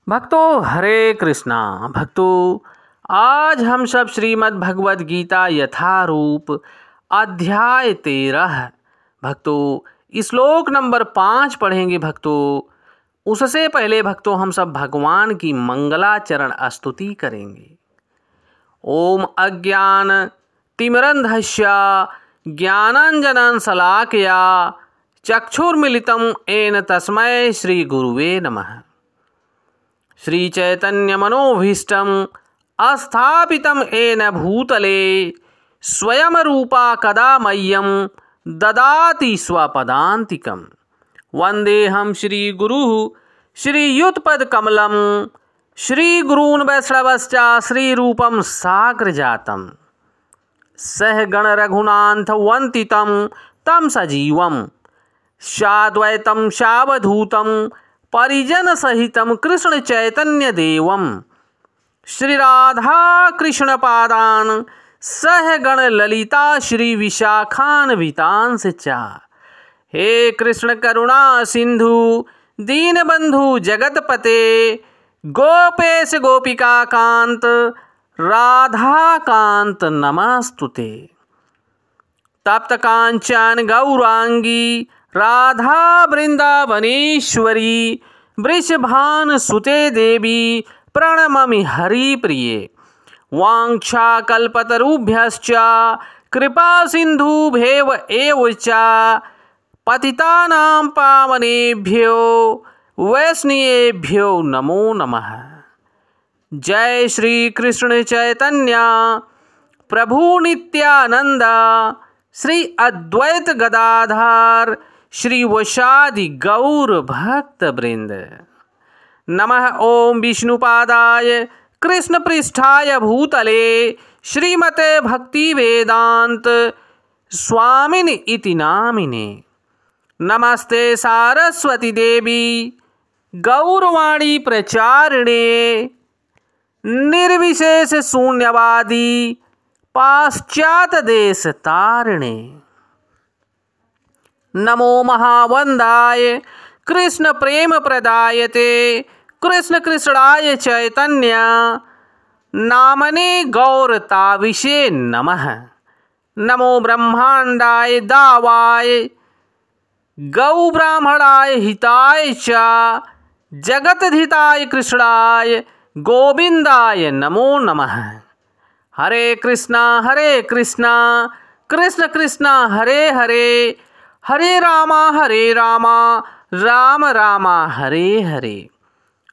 भक्तों हरे कृष्णा। भक्तों आज हम सब श्रीमद् भगवद गीता यथारूप अध्याय 13 भक्तों श्लोक नंबर 5 पढ़ेंगे। भक्तों उससे पहले भक्तों हम सब भगवान की मंगलाचरण स्तुति करेंगे। ओम अज्ञान तिमिरन्धस्य ज्ञानांजनं शलाकया चक्षुर्मिलितं येन तस्मै श्री गुरुवे नमः। श्री चैतन्य मनोभीष्टं स्थापितं येन भूतले स्वयं रूपा कदा मह्यं ददाति स्वपदान्तिकं। वन्देऽहं श्री गुरुः श्रीयुतपदकमलं श्रीगुरून् वैष्णवश्च श्रीरूपं साग्रजातं सह गण रघुनाथ वन्दितं तं सजीवं साद्वैतं सावधूतं परिजन सहितं कृष्ण चैतन्य देवं श्री राधा कृष्ण पादान सह गण ललिता श्री विशाखान्वितांश्च च। हे कृष्ण करुणा सिंधु दीनबंधु जगतपते गोपेश गोपिका कांत राधा कांत नमस्तुते। तप्त कांचन गौरांगी राधा वृंदावनेश्वरी वृषभान सुते देवी प्रणममि हरिप्रिये। वाञ्छाकल्पतरुभ्यश्च कृपा सिन्धुभ्येव एव च पतितानां पावनेभ्यो वैष्णवेभ्यो नमो नमः। जय श्री कृष्ण चैतन्य प्रभु नित्यानंद श्री अद्वैत गदाधर श्री वशादि गौर भक्त वृंद। नमः ओम विष्णुपादाय कृष्ण पृष्ठाय भूतले श्रीमते भक्ति वेदांत स्वामिनि इति नामिने। नमस्ते सारस्वती देवी गौरवाणी प्रचारिणे निर्विशेष शून्यवादी पाश्चात देश तारिणे। नमो महावंदाय कृष्ण प्रेम प्रदायते कृष्ण कृष्णाय चैतन्य नामने गौरताविषे नमः। नमो ब्रह्मांडाय दावाय गौ ब्राह्मणाय हिताय च जगतधिताय कृष्णाय गोविंदाय नमो नमः। हरे कृष्णा कृष्ण कृष्णा हरे हरे हरे रामा राम राम हरे हरे।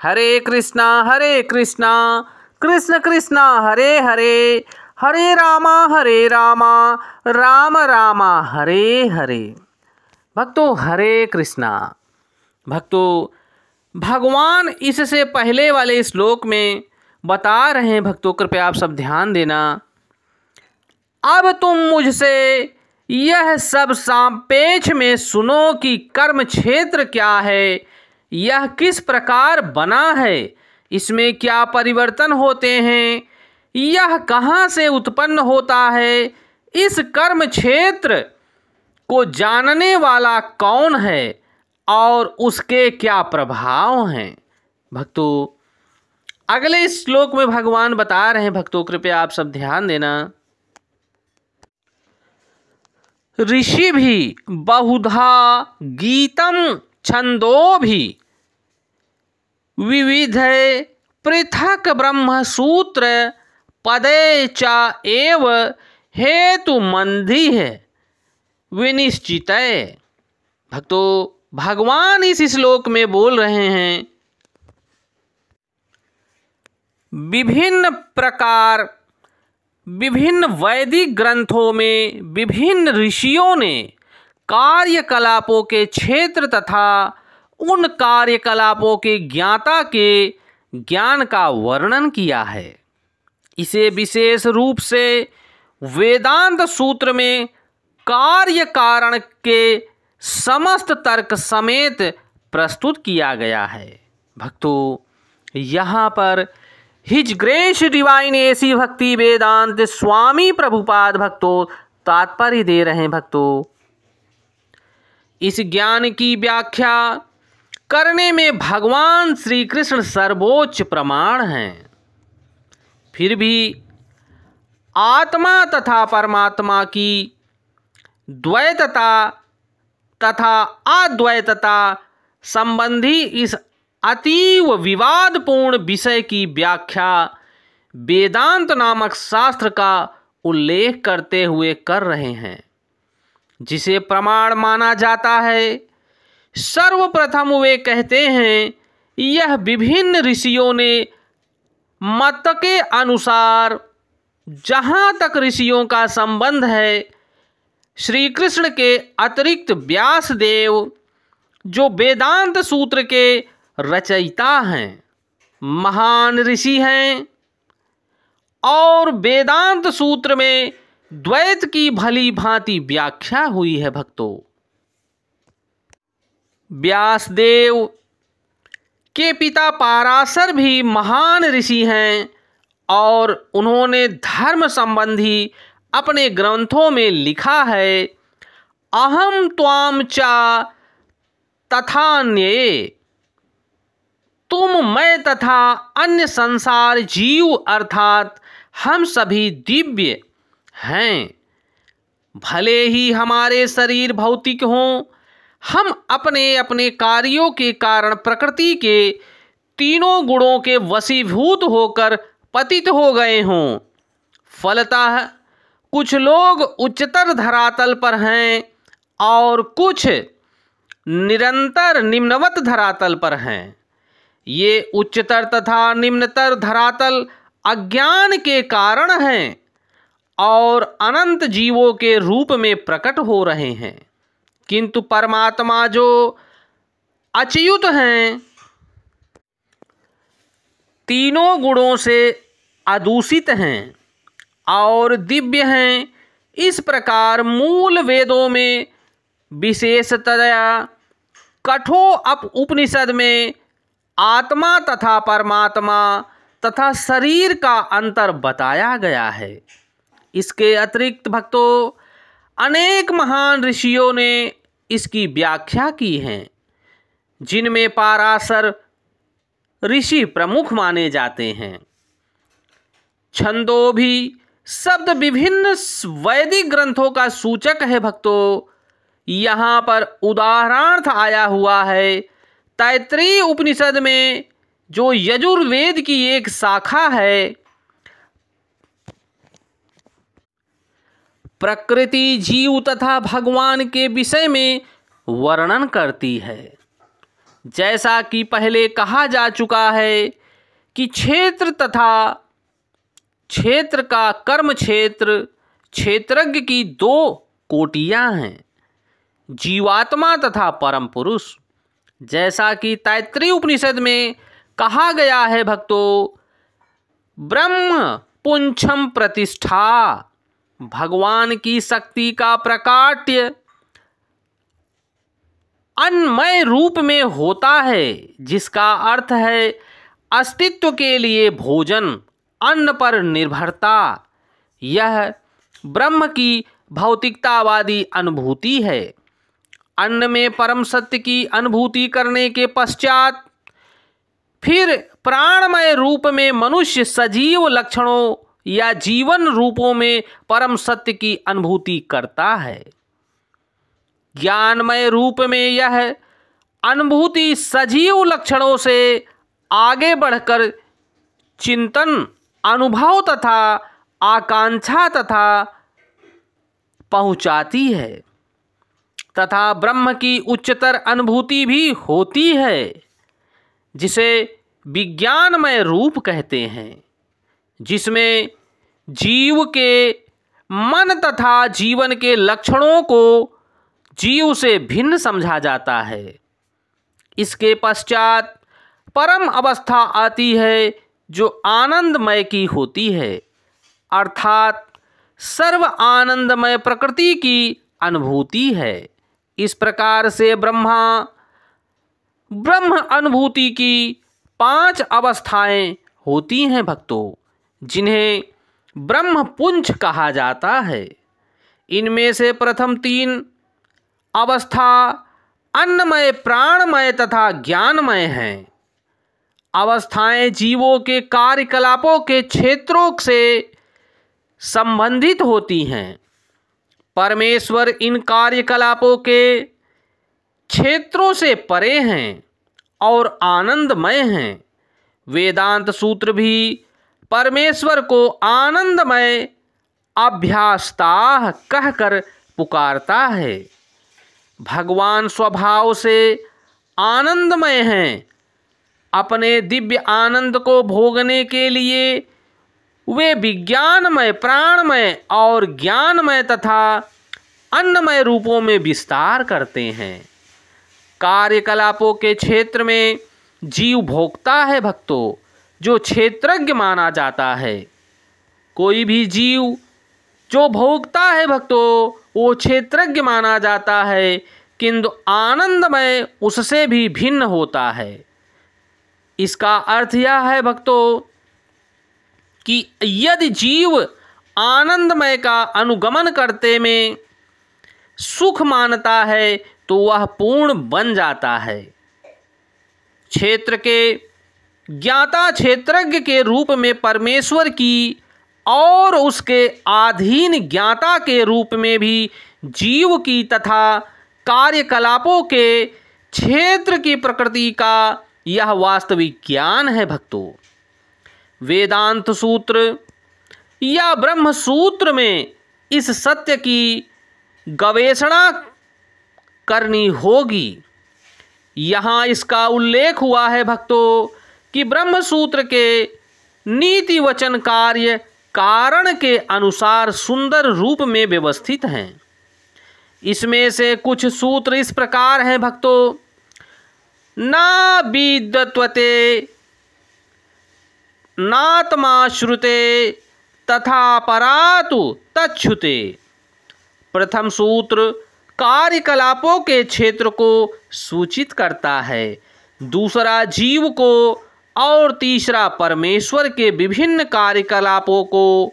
हरे कृष्णा कृष्ण कृष्णा हरे हरे हरे रामा राम राम हरे हरे। भक्तों हरे कृष्णा। भक्तों भगवान इससे पहले वाले श्लोक में बता रहे हैं, भक्तों कृपया आप सब ध्यान देना। अब तुम मुझसे यह सब सापेक्ष में सुनो कि कर्म क्षेत्र क्या है, यह किस प्रकार बना है, इसमें क्या परिवर्तन होते हैं, यह कहाँ से उत्पन्न होता है, इस कर्म क्षेत्र को जानने वाला कौन है और उसके क्या प्रभाव हैं। भक्तों अगले श्लोक में भगवान बता रहे हैं, भक्तों कृपया आप सब ध्यान देना। ऋषि भी बहुधा गीतम छंदो भी विविध पृथक ब्रह्म सूत्र पदे च एव हेतु मंदी है विनिश्चित। भक्तों भगवान इस श्लोक में बोल रहे हैं, विभिन्न वैदिक ग्रंथों में विभिन्न ऋषियों ने कार्यकलापों के क्षेत्र तथा उन कार्यकलापों के ज्ञाता के ज्ञान का वर्णन किया है। इसे विशेष रूप से वेदांत सूत्र में कार्य कारण के समस्त तर्क समेत प्रस्तुत किया गया है। भक्तों यहाँ पर हिज ग्रेस डिवाइन एसी भक्ति वेदांत स्वामी प्रभुपाद भक्तों तात्पर्य दे रहे हैं। भक्तों इस ज्ञान की व्याख्या करने में भगवान श्री कृष्ण सर्वोच्च प्रमाण हैं। फिर भी आत्मा तथा परमात्मा की द्वैतता तथा अद्वैतता संबंधी इस अतीव विवादपूर्ण विषय की व्याख्या वेदांत नामक शास्त्र का उल्लेख करते हुए कर रहे हैं, जिसे प्रमाण माना जाता है। सर्वप्रथम वे कहते हैं, यह विभिन्न ऋषियों ने मत के अनुसार जहाँ तक ऋषियों का संबंध है, श्री कृष्ण के अतिरिक्त व्यासदेव जो वेदांत सूत्र के रचयिता हैं, महान ऋषि हैं और वेदांत सूत्र में द्वैत की भली भांति व्याख्या हुई है। भक्तों, व्यासदेव के पिता पाराशर भी महान ऋषि हैं और उन्होंने धर्म संबंधी अपने ग्रंथों में लिखा है, अहम त्वाम चा तथान्ये, तुम मैं तथा अन्य संसार जीव अर्थात हम सभी दिव्य हैं। भले ही हमारे शरीर भौतिक हों, हम अपने अपने कार्यों के कारण प्रकृति के तीनों गुणों के वशीभूत होकर पतित हो गए हों। फलतः कुछ लोग उच्चतर धरातल पर हैं और कुछ निरंतर निम्नवत धरातल पर हैं। ये उच्चतर तथा निम्नतर धरातल अज्ञान के कारण हैं और अनंत जीवों के रूप में प्रकट हो रहे हैं, किंतु परमात्मा जो अच्युत हैं, तीनों गुणों से अदूषित हैं और दिव्य हैं। इस प्रकार मूल वेदों में विशेषतया कठोपनिषद में आत्मा तथा परमात्मा तथा शरीर का अंतर बताया गया है। इसके अतिरिक्त भक्तों, अनेक महान ऋषियों ने इसकी व्याख्या की है, जिनमें पाराशर ऋषि प्रमुख माने जाते हैं। छंदोभी शब्द विभिन्न वैदिक ग्रंथों का सूचक है। भक्तों, यहाँ पर उदाहरणार्थ आया हुआ है तैत्तिरीय उपनिषद में, जो यजुर्वेद की एक शाखा है, प्रकृति जीव तथा भगवान के विषय में वर्णन करती है। जैसा कि पहले कहा जा चुका है कि क्षेत्र तथा क्षेत्र का कर्म क्षेत्र, क्षेत्रज्ञ की दो कोटियां हैं, जीवात्मा तथा परम पुरुष। जैसा कि तैत्तिरीय उपनिषद में कहा गया है भक्तों, ब्रह्म पुंछम प्रतिष्ठा, भगवान की शक्ति का प्रकाट्य अन्नमय रूप में होता है, जिसका अर्थ है अस्तित्व के लिए भोजन, अन्न पर निर्भरता। यह ब्रह्म की भौतिकतावादी अनुभूति है। अन्न में परम सत्य की अनुभूति करने के पश्चात फिर प्राणमय रूप में मनुष्य सजीव लक्षणों या जीवन रूपों में परम सत्य की अनुभूति करता है। ज्ञानमय रूप में यह अनुभूति सजीव लक्षणों से आगे बढ़कर चिंतन, अनुभव तथा आकांक्षा तथा पहुंचाती है तथा ब्रह्म की उच्चतर अनुभूति भी होती है, जिसे विज्ञानमय रूप कहते हैं, जिसमें जीव के मन तथा जीवन के लक्षणों को जीव से भिन्न समझा जाता है। इसके पश्चात परम अवस्था आती है, जो आनंदमय की होती है, अर्थात सर्व आनंदमय प्रकृति की अनुभूति है। इस प्रकार से ब्रह्म अनुभूति की 5 अवस्थाएं होती हैं भक्तों, जिन्हें ब्रह्म पुंछ कहा जाता है। इनमें से प्रथम 3 अवस्था अन्नमय, प्राणमय तथा ज्ञानमय हैं। अवस्थाएं जीवों के कार्यकलापों के क्षेत्रों से संबंधित होती हैं। परमेश्वर इन कार्यकलापों के क्षेत्रों से परे हैं और आनंदमय हैं। वेदांत सूत्र भी परमेश्वर को आनंदमय अभ्यासताः कहकर पुकारता है। भगवान स्वभाव से आनंदमय हैं। अपने दिव्य आनंद को भोगने के लिए वे विज्ञानमय, प्राणमय और ज्ञानमय तथा अन्नमय रूपों में विस्तार करते हैं। कार्यकलापों के क्षेत्र में जीव भोगता है भक्तों, जो क्षेत्रज्ञ माना जाता है। कोई भी जीव जो भोगता है भक्तों, वो क्षेत्रज्ञ माना जाता है, किंतु आनंदमय उससे भी भिन्न होता है। इसका अर्थ यह है भक्तों कि यदि जीव आनंदमय का अनुगमन करते में सुख मानता है तो वह पूर्ण बन जाता है। क्षेत्र के ज्ञाता क्षेत्रज्ञ के रूप में परमेश्वर की और उसके अधीन ज्ञाता के रूप में भी जीव की तथा कार्यकलापों के क्षेत्र की प्रकृति का यह वास्तविक ज्ञान है भक्तों। वेदांत सूत्र या ब्रह्म सूत्र में इस सत्य की गवेषणा करनी होगी। यहाँ इसका उल्लेख हुआ है भक्तों कि ब्रह्म सूत्र के नीति वचन कार्य कारण के अनुसार सुंदर रूप में व्यवस्थित हैं। इसमें से कुछ सूत्र इस प्रकार हैं भक्तों। ना विद्वत्वते नात्माश्रुते तथा परातु तच्छुते। प्रथम सूत्र कार्यकलापों के क्षेत्र को सूचित करता है, दूसरा जीव को और तीसरा परमेश्वर के विभिन्न कार्यकलापों को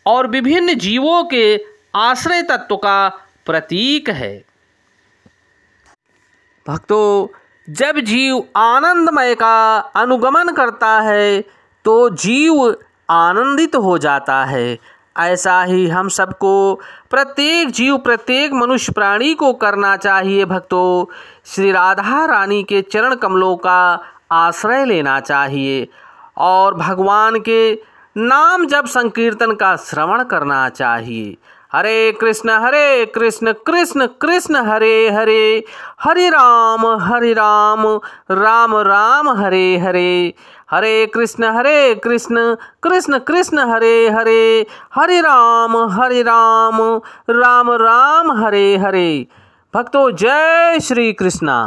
और विभिन्न जीवों के आश्रय तत्व का प्रतीक है। भक्तों, जब जीव आनंदमय का अनुगमन करता है तो जीव आनंदित हो जाता है। ऐसा ही हम सबको, प्रत्येक जीव, प्रत्येक मनुष्य प्राणी को करना चाहिए भक्तों। श्री राधा रानी के चरण कमलों का आश्रय लेना चाहिए और भगवान के नाम जप संकीर्तन का श्रवण करना चाहिए। हरे कृष्ण कृष्ण कृष्ण हरे हरे, हरे राम राम राम हरे हरे। हरे कृष्ण कृष्ण कृष्ण हरे हरे, हरे राम राम राम हरे हरे। भक्तों, जय श्री कृष्णा।